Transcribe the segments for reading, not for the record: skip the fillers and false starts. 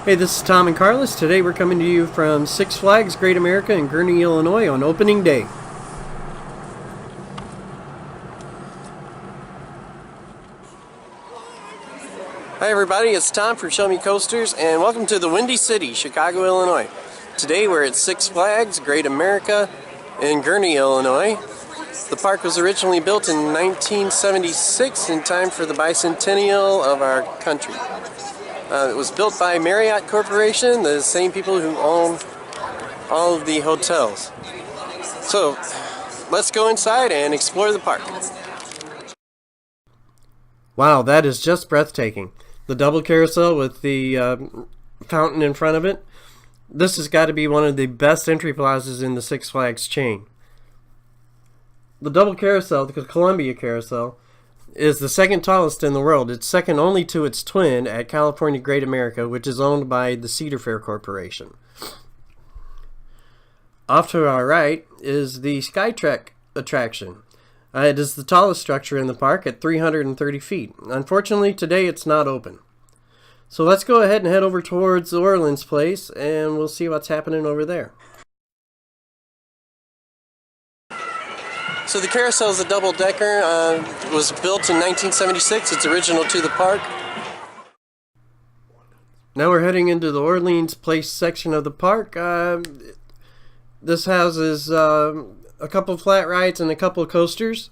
Hey, this is Tom and Carlos. Today we're coming to you from Six Flags Great America in Gurnee, Illinois on opening day. Hi everybody, it's Tom from Show Me Coasters and welcome to the Windy City, Chicago, Illinois. Today we're at Six Flags Great America in Gurnee, Illinois. The park was originally built in 1976 in time for the bicentennial of our country. It was built by Marriott Corporation, the same people who own all of the hotels. So, let's go inside and explore the park. Wow, that is just breathtaking. The double carousel with the fountain in front of it. This has got to be one of the best entry plazas in the Six Flags chain. The double carousel, the Columbia Carousel, is the second tallest in the world. It's second only to its twin at California Great America, which is owned by the Cedar Fair Corporation. Off to our right is the Skytrek attraction. It is the tallest structure in the park at 330 feet. Unfortunately, today it's not open. So let's go ahead and head over towards Orleans Place, and we'll see what's happening over there. So the carousel is a double-decker. It was built in 1976. It's original to the park. Now we're heading into the Orleans Place section of the park. This houses a couple flat rides and a couple coasters.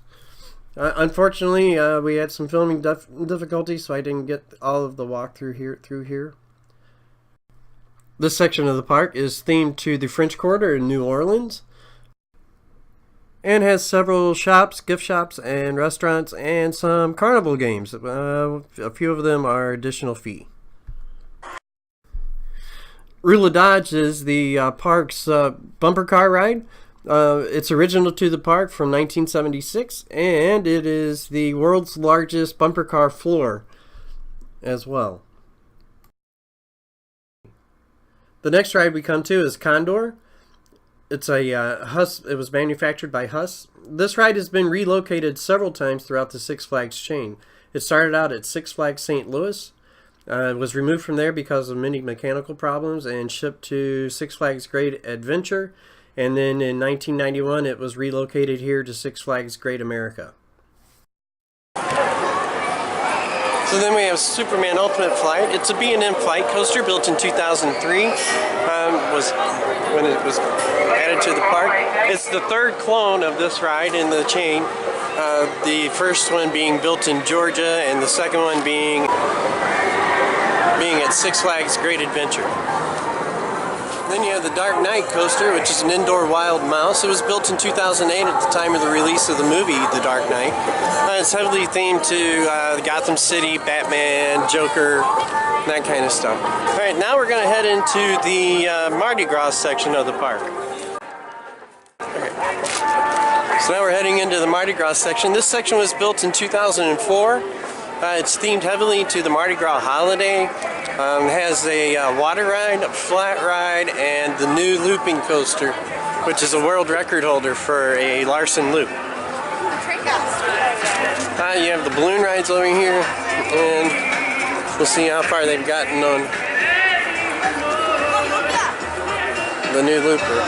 Unfortunately, we had some filming difficulties, so I didn't get all of the walkthrough through here. This section of the park is themed to the French Quarter in New Orleans, and has several shops, gift shops, and restaurants, and some carnival games. A few of them are additional fee. Roula Dodge is the park's bumper car ride. It's original to the park from 1976, and it is the world's largest bumper car floor as well. The next ride we come to is Condor. It's a Huss. It was manufactured by Huss. This ride has been relocated several times throughout the Six Flags chain. It started out at Six Flags St. Louis. It was removed from there because of many mechanical problems and shipped to Six Flags Great Adventure. And then in 1991, it was relocated here to Six Flags Great America. So then we have Superman Ultimate Flight. It's a B&M flight coaster built in 2003. Was when it was added to the park. It's the third clone of this ride in the chain. The first one being built in Georgia, and the second one being at Six Flags Great Adventure. Then you have the Dark Knight coaster, which is an indoor wild mouse. It was built in 2008 at the time of the release of the movie The Dark Knight. It's heavily themed to Gotham City, Batman, Joker, that kind of stuff. Alright, now we're going to head into the Mardi Gras section of the park. Okay. So now we're heading into the Mardi Gras section. This section was built in 2004. It's themed heavily to the Mardi Gras holiday. It has a water ride, a flat ride, and the new looping coaster, which is a world record holder for a Larson loop. You have the balloon rides over here, and we'll see how far they've gotten on the new looper.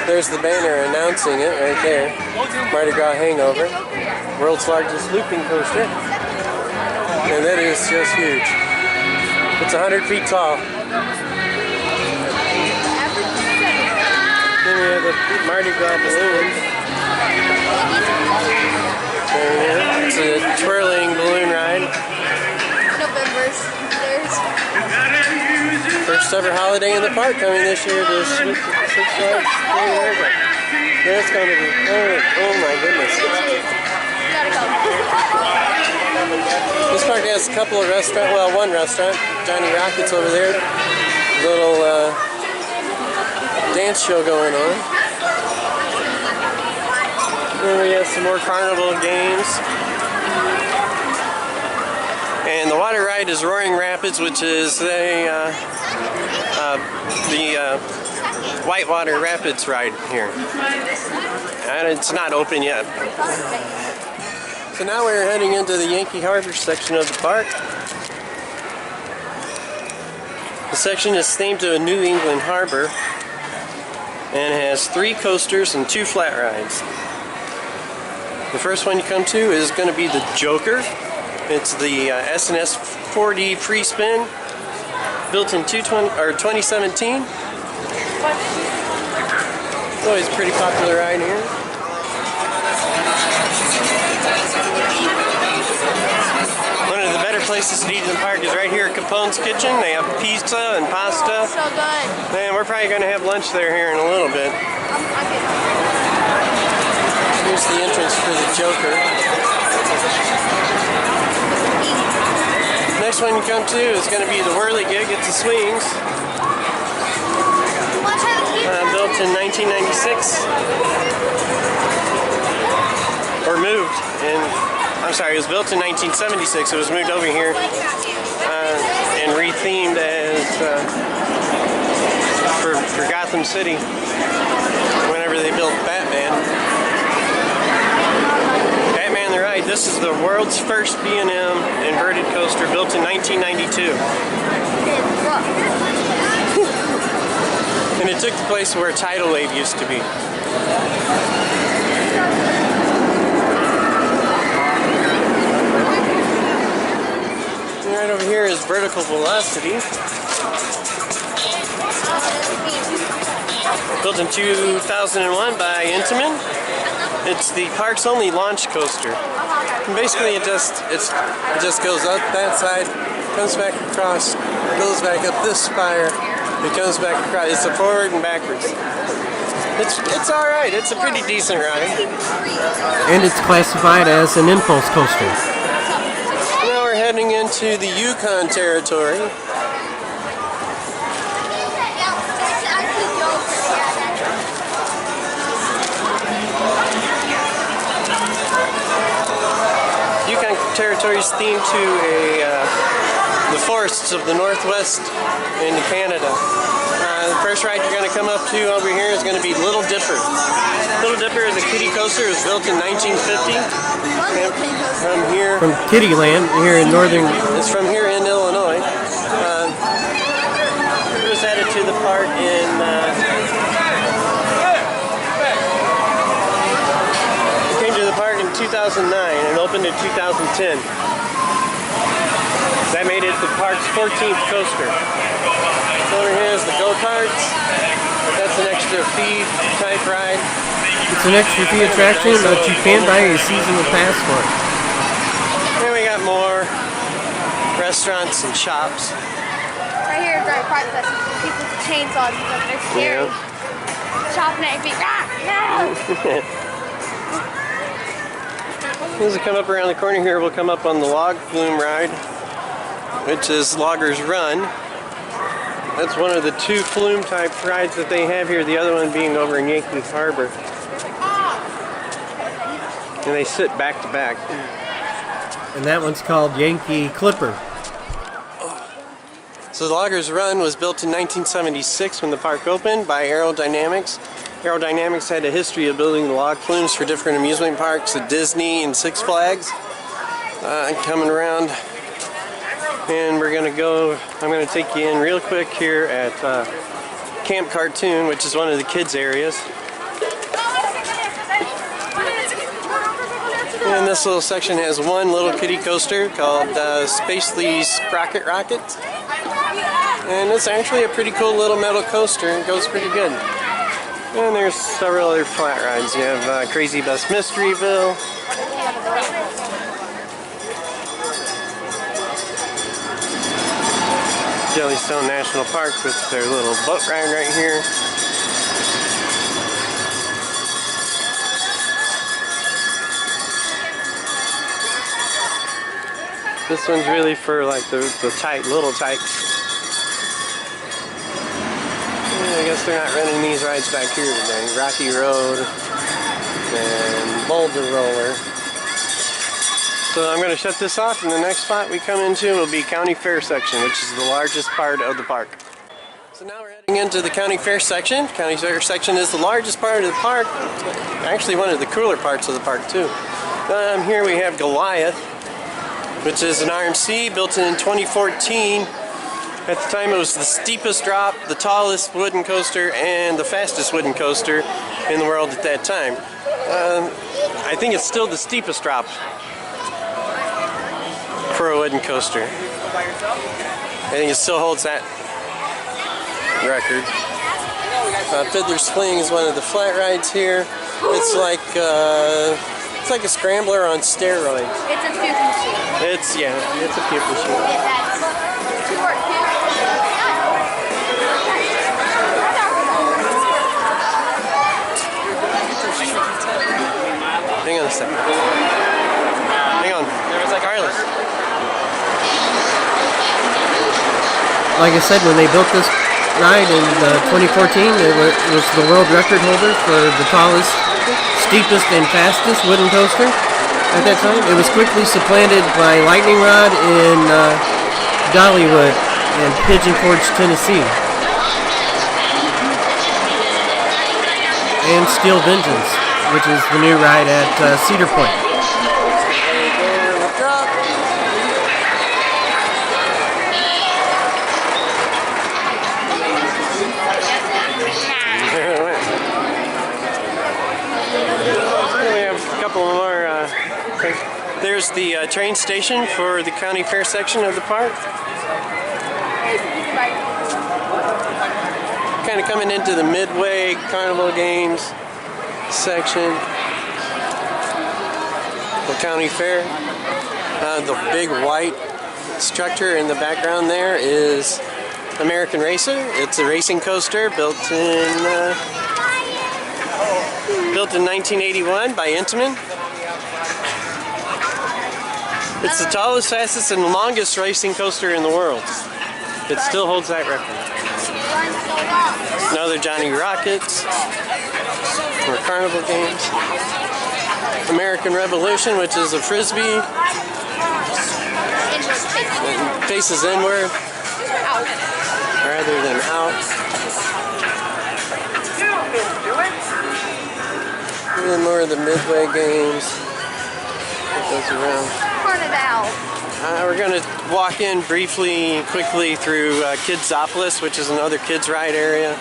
There's the banner announcing it right there. Mardi Gras Hangover. World's largest looping coaster. And that is just huge. It's 100 feet tall. Then we have the Mardi Gras balloons. It's a twirling balloon ride. First ever holiday in the park coming this year to Six Flags. That's going to be, oh my goodness. This park has a couple of restaurants, well, one restaurant, Johnny Rockets over there. Little dance show going on. Then we have some more carnival games. And the water ride is Roaring Rapids, which is the Whitewater Rapids ride here. And it's not open yet. So now we're heading into the Yankee Harbor section of the park. The section is themed to a New England harbor and has 3 coasters and 2 flat rides. The first one you come to is going to be the Joker. It's the S&S 4D free spin, built in 2017. It's always a pretty popular ride here. One of the better places to eat in the park is right here at Capone's Kitchen. They have pizza and pasta. So good. Man, we're probably going to have lunch there here in a little bit. Here's the entrance for the Joker. Next one you come to is going to be the Whirligig. It's the swings. Built in 1996. Or moved in, I'm sorry, it was built in 1976. It was moved over here and rethemed as for Gotham City whenever they built Batman. Batman the Ride. This is the world's first B&M inverted coaster, built in 1992. And it took the place where Tidal Wave used to be. Right over here is Vertical Velocity. Built in 2001 by Intamin. It's the park's only launch coaster. And basically it just goes up that side, comes back across, goes back up this spire, it comes back across. It's a forward and backwards. It's alright, it's a pretty decent ride. And it's classified as an impulse coaster. Now we're heading into the Yukon territory. Yukon territory is themed to the forests of the Northwest into Canada. The first ride you're going to come up to over here is going to be Little Dipper. Little Dipper is a kiddie coaster. It was built in 1950. From Kittyland here in northern. It's from here in Illinois. It was added to the park in. It came to the park in 2009 and opened in 2010. That made it the park's 14th coaster. Over here is the go-karts. That's an extra fee type ride. It's an extra fee attraction, but you can buy a seasonal pass for it. Here we got more restaurants and shops. Right here is our park that's people with chainsaws and stuff. They're scary. Chopping at your feet. As we come up around the corner here, we'll come up on the log flume ride, which is Loggers Run. That's one of the 2 flume type rides that they have here, the other one being over in Yankee Harbor. And they sit back to back. And that one's called Yankee Clipper. So the Loggers Run was built in 1976 when the park opened by Aerodynamics. Aerodynamics had a history of building the log flumes for different amusement parks at Disney and Six Flags. Coming around, and we're going to go, I'm going to take you in real quick here at Camp Cartoon, which is one of the kids' areas. And this little section has one little kiddie coaster called Spacely Sprocket Rocket. And it's actually a pretty cool little metal coaster. It goes pretty good. And there's several other flat rides. You have Crazy Bus Mysteryville. Jellystone National Park with their little boat ride right here. This one's really for like the little types. I guess they're not running these rides back here today. Rocky Road and Boulder Roller. So I'm going to shut this off, and the next spot we come into will be County Fair section, which is the largest part of the park. So now we're heading into the County Fair section. County Fair section is the largest part of the park. Actually one of the cooler parts of the park too. Here we have Goliath, which is an RMC built in 2014. At the time it was the steepest drop, the tallest wooden coaster, and the fastest wooden coaster in the world at that time. I think it's still the steepest drop for a wooden coaster. I think it still holds that record. Fiddler's Fling is one of the flat rides here. It's like a scrambler on steroids. It's a puke machine. It's a puke machine. Hang on a second. Hang on. Carlos. Like I said, when they built this ride in 2014, it was the world record holder for the tallest, steepest, and fastest wooden coaster at that time. It was quickly supplanted by Lightning Rod in Dollywood and Pigeon Forge, Tennessee. And Steel Vengeance, which is the new ride at Cedar Point. There's the train station for the county fair section of the park. Kind of coming into the Midway Carnival Games section. The county fair. The big white structure in the background there is American Racer. It's a racing coaster built in 1981 by Intamin. It's the tallest, fastest, and longest racing coaster in the world. It still holds that record. Another Johnny Rockets for Carnival Games. American Revolution, which is a frisbee. It faces inward rather than out. And then more of the Midway games. It goes around. We're going to walk in quickly through Kidsopolis, which is another kids ride area.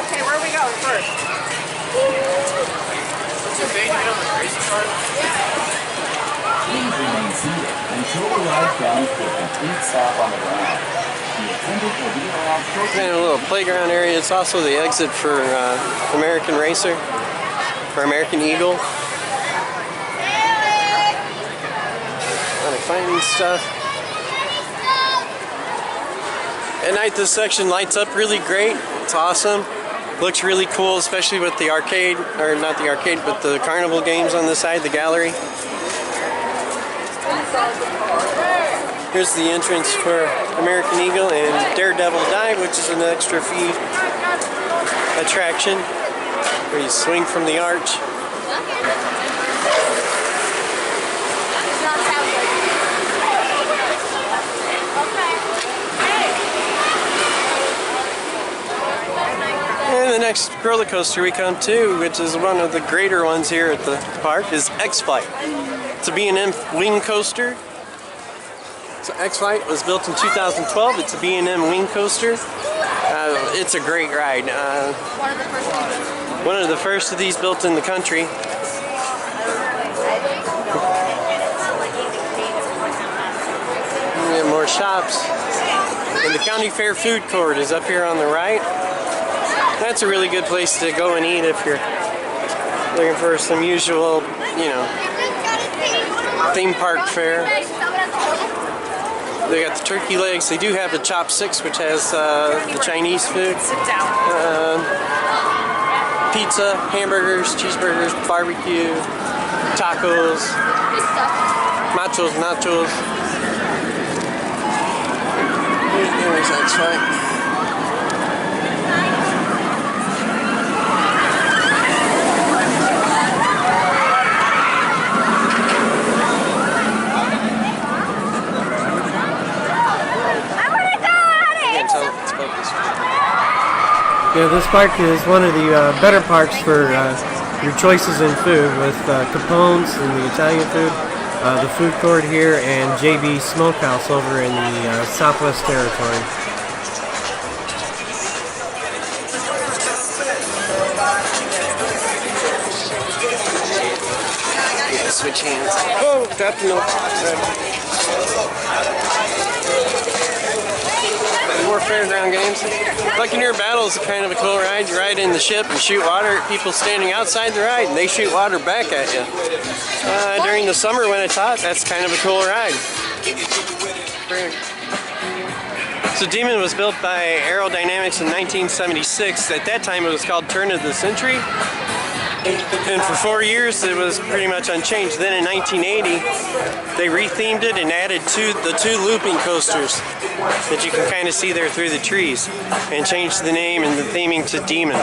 Okay, where are we going first? What's your favorite on the crazy card? Please remain seated until the ride comes to a complete stop on the ground. The attendant will be around shortly. And a little playground area. It's also the exit for American Racer, for American Eagle. A lot of finding stuff. At night this section lights up really great. It's awesome. Looks really cool, especially with the arcade, or not the arcade, but the carnival games on the side, the gallery. Here's the entrance for American Eagle and Daredevil Dive, which is an extra fee attraction where you swing from the arch. And the next roller coaster we come to, which is one of the greater ones here at the park, is X-Flight. It's a B&M wing coaster. So X-Flight was built in 2012. It's a B&M wing coaster. It's a great ride. One of the first of these built in the country. We have more shops. And the county fair food court is up here on the right. That's a really good place to go and eat if you're looking for some usual, theme park fare. They got the turkey legs. They do have the chopsticks, which has the Chinese food. Pizza, hamburgers, cheeseburgers, barbecue, tacos, nachos. There's X-Flight. Yeah, this park is one of the better parks for your choices in food, with Capone's and the Italian food, the food court here, and JB Smokehouse over in the Southwest Territory. Yeah, switch hands. Oh, dropped the note. More fairground games. Buccaneer Battle is kind of a cool ride. You ride in the ship and shoot water at people standing outside the ride, and they shoot water back at you. During the summer when it's hot, that's kind of a cool ride. So Demon was built by Aerodynamics in 1976. At that time it was called Turn of the Century. And for 4 years it was pretty much unchanged. Then in 1980 they rethemed it and added the two looping coasters that you can kind of see there through the trees, and changed the name and the theming to Demon.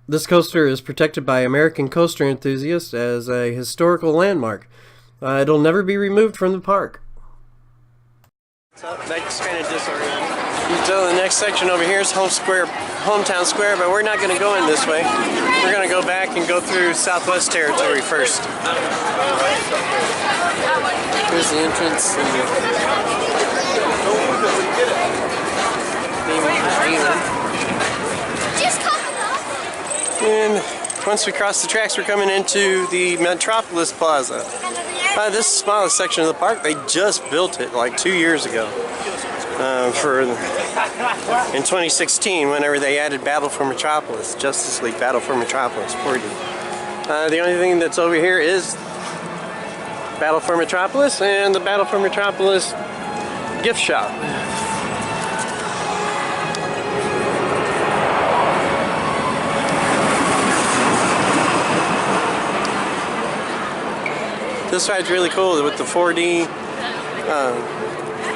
This coaster is protected by American Coaster Enthusiasts as a historical landmark. It'll never be removed from the park. So that's kind of disorienting. So the next section over here is Hometown Square, but we're not going to go in this way. We're going to go back and go through Southwest Territory first. Here's the entrance. And once we cross the tracks, we're coming into the Metropolis Plaza. This is the smallest section of the park. They just built it like 2 years ago. In 2016, whenever they added Battle for Metropolis, Justice League Battle for Metropolis 40. The only thing that's over here is Battle for Metropolis and the Battle for Metropolis gift shop. This ride's really cool with the 4D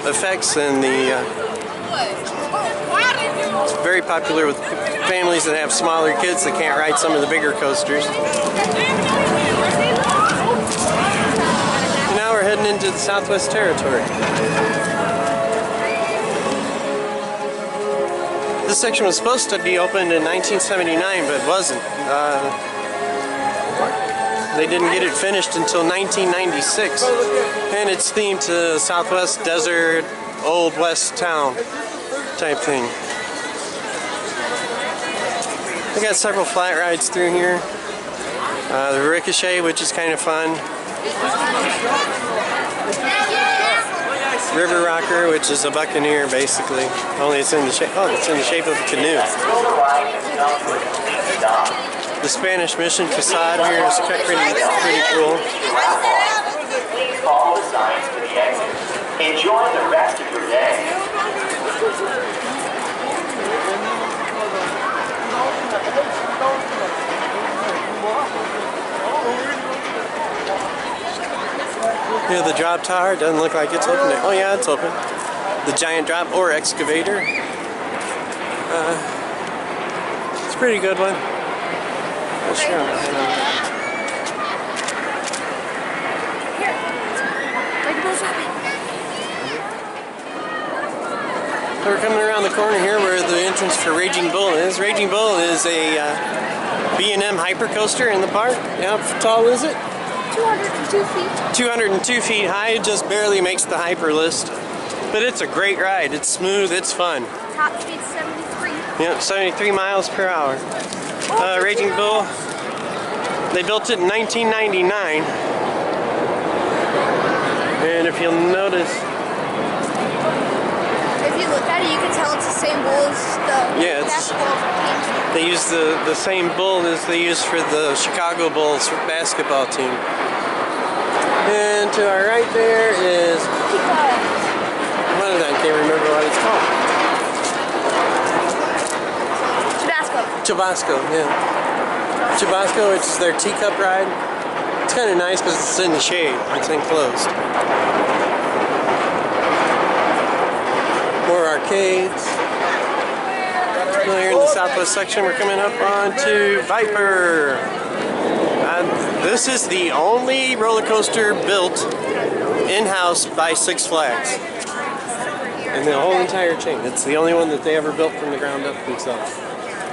effects, and it's very popular with families that have smaller kids that can't ride some of the bigger coasters. And now we're heading into the Southwest Territory. This section was supposed to be opened in 1979, but it wasn't. They didn't get it finished until 1996, and it's themed to Southwest Desert, Old West Town type thing. We got several flat rides through here. The Ricochet, which is kind of fun. River Rocker, which is a Buccaneer basically, only it's in the shape. Oh, it's in the shape of a canoe. The Spanish Mission facade here is pretty cool. Please follow the signs to the exit. Enjoy the rest of your day. Yeah, the drop tower doesn't look like it's open. Oh yeah, it's open. The giant drop or excavator. It's a pretty good one. Sure. We're coming around the corner here where the entrance for Raging Bull is. Raging Bull is a B&M hypercoaster in the park. How tall is it? 202 feet. 202 feet high. It just barely makes the hyper list. But it's a great ride. It's smooth. It's fun. Top speed 73. Yep, 73 miles per hour. Raging Bull, they built it in 1999, and if you'll notice, if you look at it, you can tell it's the same bull as the basketball team. They use the same bull as they use for the Chicago Bulls basketball team. And to our right there is, I can't remember what it's called. Chubasco, yeah. Chubasco, which is their teacup ride. It's kind of nice because it's in the shade. It's enclosed. More arcades. Here in the Southwest section, we're coming up on to Viper. This is the only roller coaster built in-house by Six Flags. in the whole entire chain. It's the only one that they ever built from the ground up themselves.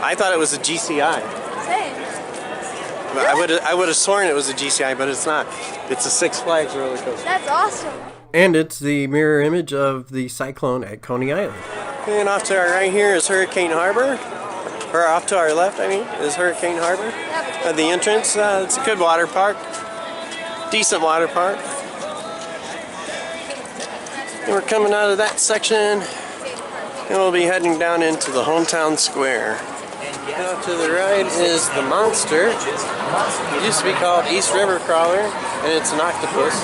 I thought it was a GCI. Same. But I would have sworn it was a GCI, but it's not. It's a Six Flags roller coaster. That's awesome. And it's the mirror image of the cyclone at Coney Island. And off to our right here is Hurricane Harbor. Or off to our left, I mean, is Hurricane Harbor. At the entrance, it's a good water park. Decent water park. And we're coming out of that section, and we'll be heading down into the hometown square. Now to the right is the Monster. It used to be called East River Crawler, and it's an octopus.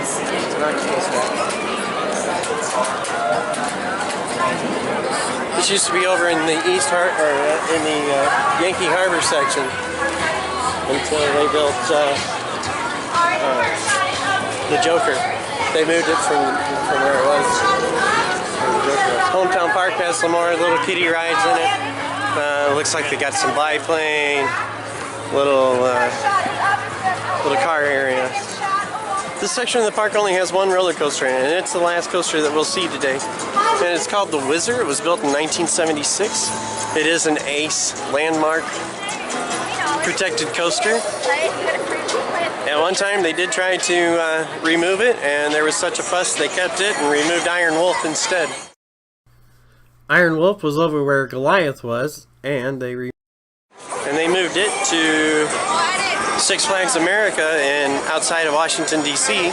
It's an octopus guy. This used to be over in the in the Yankee Harbor section until they built the Joker. They moved it from where it was. Hometown Park has some more little kiddie rides in it. Looks like they got some biplane, little car area. This section of the park only has one roller coaster in it, and it's the last coaster that we'll see today. And it's called the Whizzer. It was built in 1976. It is an ACE landmark protected coaster. At one time they did try to remove it, and there was such a fuss they kept it and removed Iron Wolf instead. Iron Wolf was over where Goliath was, and they moved it to Six Flags America outside of Washington, D.C.,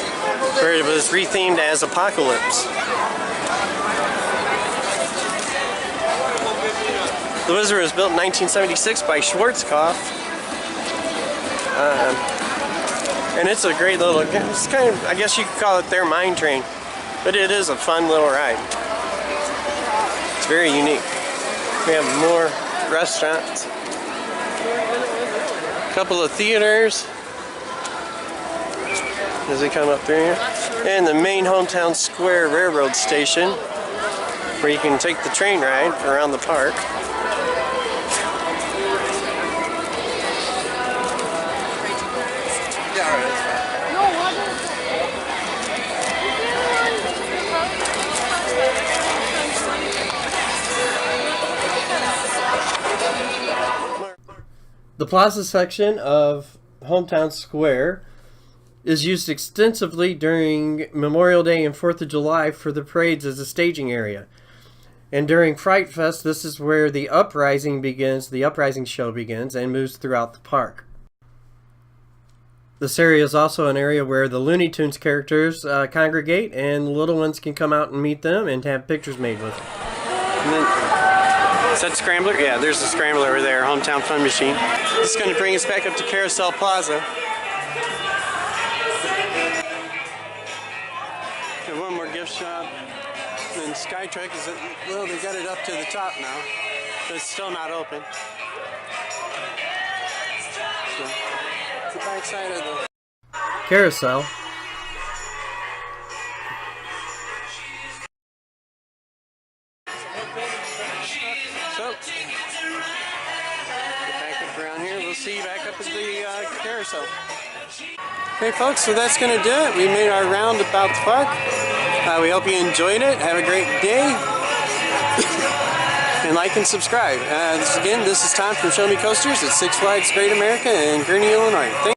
where it was rethemed as Apocalypse. The Whizzer was built in 1976 by Schwarzkopf. And it's a great little, it's kind of, I guess you could call it their mine train, but it is a fun little ride. It's very unique. We have more restaurants, a couple of theaters as we come up through here, and the main hometown square railroad station where you can take the train ride around the park. The plaza section of Hometown Square is used extensively during Memorial Day and 4th of July for the parades as a staging area. And during Fright Fest, this is where the uprising begins, the uprising show begins, and moves throughout the park. This area is also an area where the Looney Tunes characters congregate, and the little ones can come out and meet them and have pictures made with them. Is that Scrambler? Yeah, there's the Scrambler over there, Hometown Fun Machine. This is going to bring us back up to Carousel Plaza. And one more gift shop. And Skytrek is, well, they got it up to the top now, but it's still not open. So, it's the back side of the Carousel. So, get back up around here. We'll see you back up at the carousel. Okay, folks, so that's going to do it. We made our round about the park. We hope you enjoyed it. Have a great day. And like and subscribe. This is Tom from Show Me Coasters at Six Flags Great America in Gurnee, Illinois.